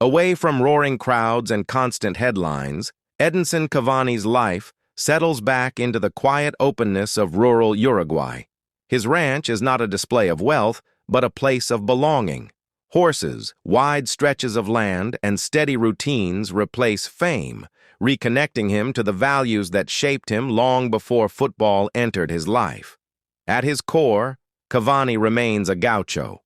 Away from roaring crowds and constant headlines, Edinson Cavani's life settles back into the quiet openness of rural Uruguay. His ranch is not a display of wealth, but a place of belonging. Horses, wide stretches of land, and steady routines replace fame, reconnecting him to the values that shaped him long before football entered his life. At his core, Cavani remains a gaucho.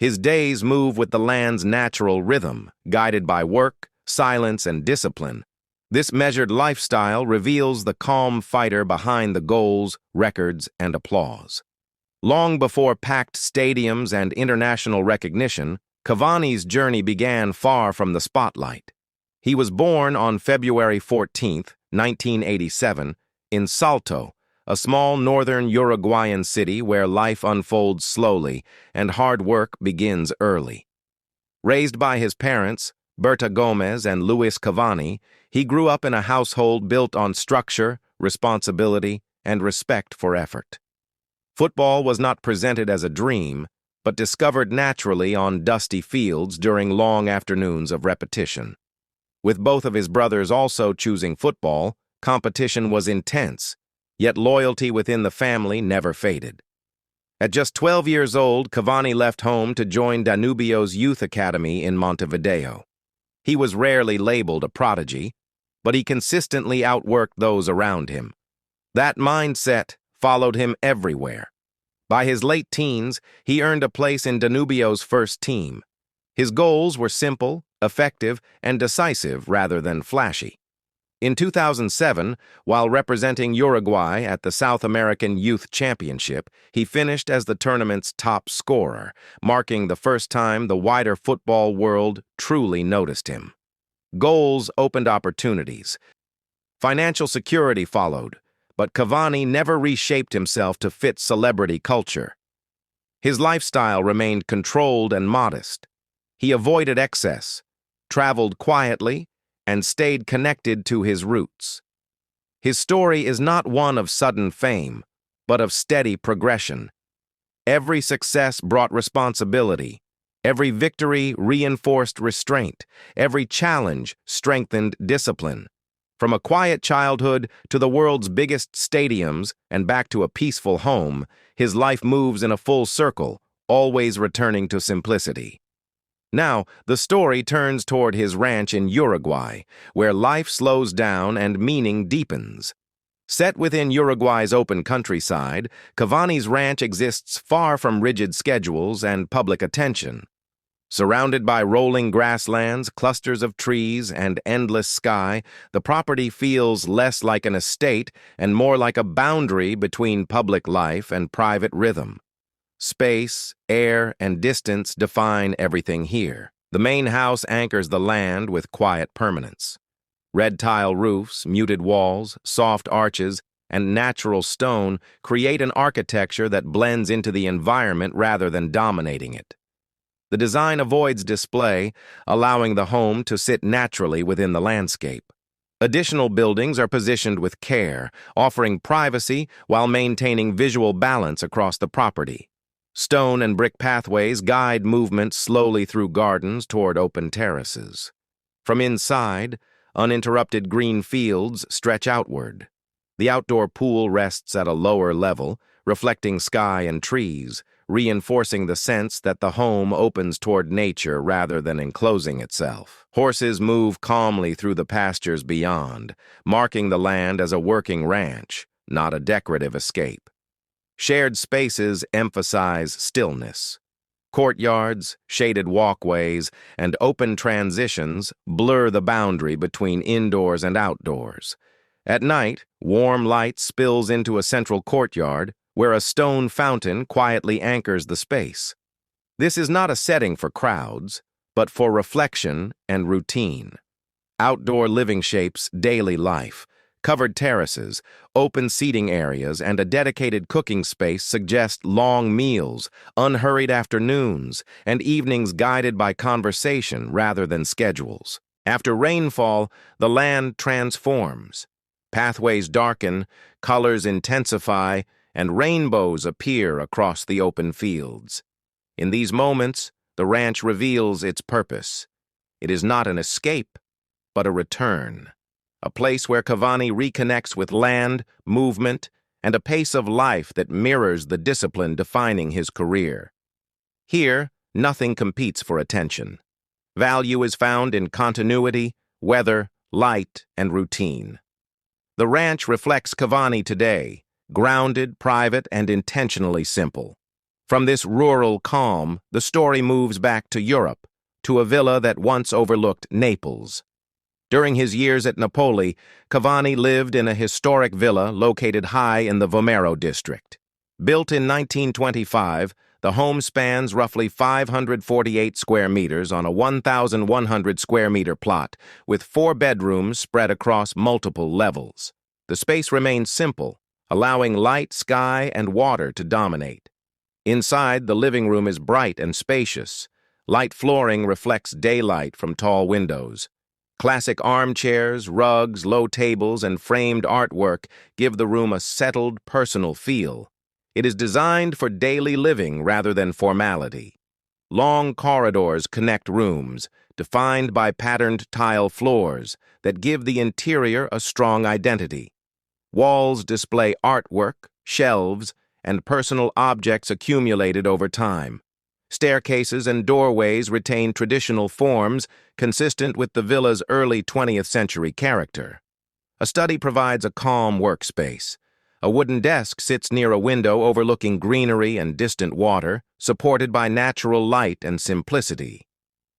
His days move with the land's natural rhythm, guided by work, silence, and discipline. This measured lifestyle reveals the calm fighter behind the goals, records, and applause. Long before packed stadiums and international recognition, Cavani's journey began far from the spotlight. He was born on February 14, 1987, in Salto, a small northern Uruguayan city where life unfolds slowly and hard work begins early. Raised by his parents, Berta Gomez and Luis Cavani, he grew up in a household built on structure, responsibility, and respect for effort. Football was not presented as a dream, but discovered naturally on dusty fields during long afternoons of repetition. With both of his brothers also choosing football, competition was intense, yet loyalty within the family never faded. At just 12 years old, Cavani left home to join Danubio's youth academy in Montevideo. He was rarely labeled a prodigy, but he consistently outworked those around him. That mindset followed him everywhere. By his late teens, he earned a place in Danubio's first team. His goals were simple, effective, and decisive rather than flashy. In 2007, while representing Uruguay at the South American Youth Championship, he finished as the tournament's top scorer, marking the first time the wider football world truly noticed him. Goals opened opportunities. Financial security followed, but Cavani never reshaped himself to fit celebrity culture. His lifestyle remained controlled and modest. He avoided excess, traveled quietly, and stayed connected to his roots. His story is not one of sudden fame, but of steady progression. Every success brought responsibility. Every victory reinforced restraint. Every challenge strengthened discipline. From a quiet childhood to the world's biggest stadiums and back to a peaceful home, his life moves in a full circle, always returning to simplicity. Now, the story turns toward his ranch in Uruguay, where life slows down and meaning deepens. Set within Uruguay's open countryside, Cavani's ranch exists far from rigid schedules and public attention. Surrounded by rolling grasslands, clusters of trees, and endless sky, the property feels less like an estate and more like a boundary between public life and private rhythm. Space, air, and distance define everything here. The main house anchors the land with quiet permanence. Red tile roofs, muted walls, soft arches, and natural stone create an architecture that blends into the environment rather than dominating it. The design avoids display, allowing the home to sit naturally within the landscape. Additional buildings are positioned with care, offering privacy while maintaining visual balance across the property. Stone and brick pathways guide movement slowly through gardens toward open terraces. From inside, uninterrupted green fields stretch outward. The outdoor pool rests at a lower level, reflecting sky and trees, reinforcing the sense that the home opens toward nature rather than enclosing itself. Horses move calmly through the pastures beyond, marking the land as a working ranch, not a decorative escape. Shared spaces emphasize stillness. Courtyards, shaded walkways, and open transitions blur the boundary between indoors and outdoors. At night, warm light spills into a central courtyard where a stone fountain quietly anchors the space. This is not a setting for crowds, but for reflection and routine. Outdoor living shapes daily life. Covered terraces, open seating areas, and a dedicated cooking space suggest long meals, unhurried afternoons, and evenings guided by conversation rather than schedules. After rainfall, the land transforms. Pathways darken, colors intensify, and rainbows appear across the open fields. In these moments, the ranch reveals its purpose. It is not an escape, but a return. A place where Cavani reconnects with land, movement, and a pace of life that mirrors the discipline defining his career. Here, nothing competes for attention. Value is found in continuity, weather, light, and routine. The ranch reflects Cavani today, grounded, private, and intentionally simple. From this rural calm, the story moves back to Europe, to a villa that once overlooked Naples. During his years at Napoli, Cavani lived in a historic villa located high in the Vomero district. Built in 1925, the home spans roughly 548 square meters on a 1,100 square meter plot, with 4 bedrooms spread across multiple levels. The space remains simple, allowing light, sky, and water to dominate. Inside, the living room is bright and spacious. Light flooring reflects daylight from tall windows. Classic armchairs, rugs, low tables, and framed artwork give the room a settled, personal feel. It is designed for daily living rather than formality. Long corridors connect rooms, defined by patterned tile floors that give the interior a strong identity. Walls display artwork, shelves, and personal objects accumulated over time. Staircases and doorways retain traditional forms consistent with the villa's early 20th century character. A study provides a calm workspace. A wooden desk sits near a window overlooking greenery and distant water, supported by natural light and simplicity.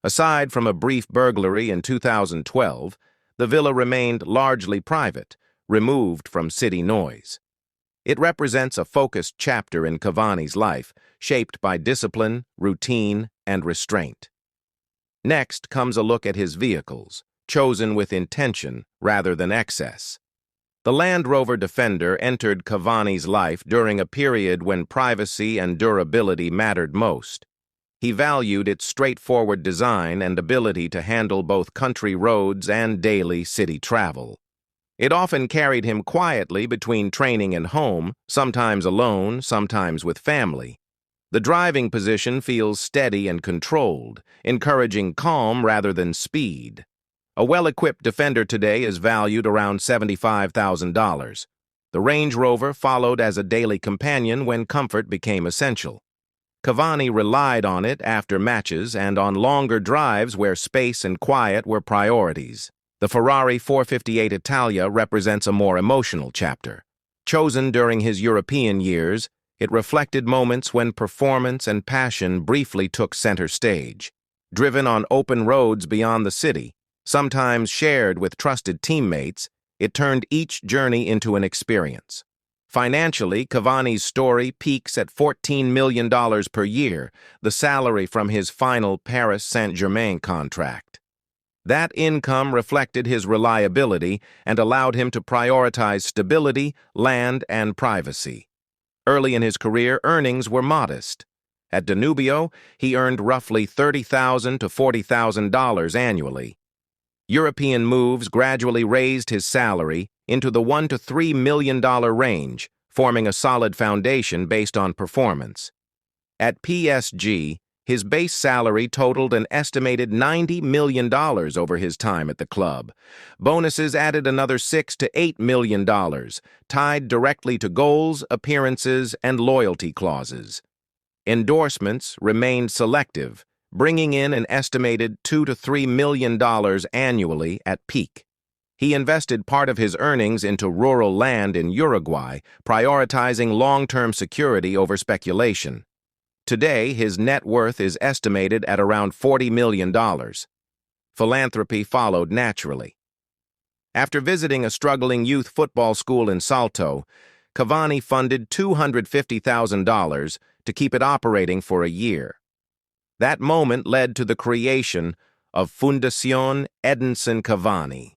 Aside from a brief burglary in 2012, the villa remained largely private, removed from city noise. It represents a focused chapter in Cavani's life, shaped by discipline, routine, and restraint. Next comes a look at his vehicles, chosen with intention rather than excess. The Land Rover Defender entered Cavani's life during a period when privacy and durability mattered most. He valued its straightforward design and ability to handle both country roads and daily city travel. It often carried him quietly between training and home, sometimes alone, sometimes with family. The driving position feels steady and controlled, encouraging calm rather than speed. A well-equipped Defender today is valued around $75,000. The Range Rover followed as a daily companion when comfort became essential. Cavani relied on it after matches and on longer drives where space and quiet were priorities. The Ferrari 458 Italia represents a more emotional chapter. Chosen during his European years, it reflected moments when performance and passion briefly took center stage. Driven on open roads beyond the city, sometimes shared with trusted teammates, it turned each journey into an experience. Financially, Cavani's story peaks at $14 million per year, the salary from his final Paris Saint-Germain contract. That income reflected his reliability and allowed him to prioritize stability, land, and privacy. Early in his career, earnings were modest. At Danubio, he earned roughly $30,000 to $40,000 annually. European moves gradually raised his salary into the $1 to $3 million range, forming a solid foundation based on performance. At PSG, his base salary totaled an estimated $90 million over his time at the club. Bonuses added another $6 to $8 million, tied directly to goals, appearances, and loyalty clauses. Endorsements remained selective, bringing in an estimated $2 to $3 million annually at peak. He invested part of his earnings into rural land in Uruguay, prioritizing long-term security over speculation. Today, his net worth is estimated at around $40 million. Philanthropy followed naturally. After visiting a struggling youth football school in Salto, Cavani funded $250,000 to keep it operating for a year. That moment led to the creation of Fundación Edinson Cavani.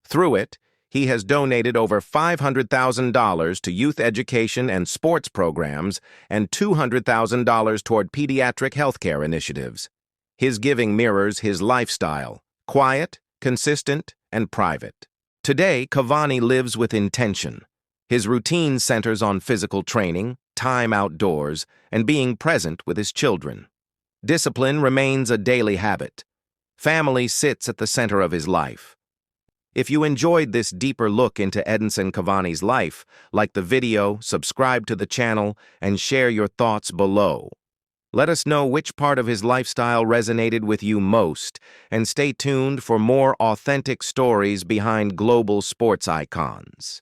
Through it, he has donated over $500,000 to youth education and sports programs and $200,000 toward pediatric healthcare initiatives. His giving mirrors his lifestyle, quiet, consistent, and private. Today, Cavani lives with intention. His routine centers on physical training, time outdoors, and being present with his children. Discipline remains a daily habit. Family sits at the center of his life. If you enjoyed this deeper look into Edinson Cavani's life, like the video, subscribe to the channel, and share your thoughts below. Let us know which part of his lifestyle resonated with you most, and stay tuned for more authentic stories behind global sports icons.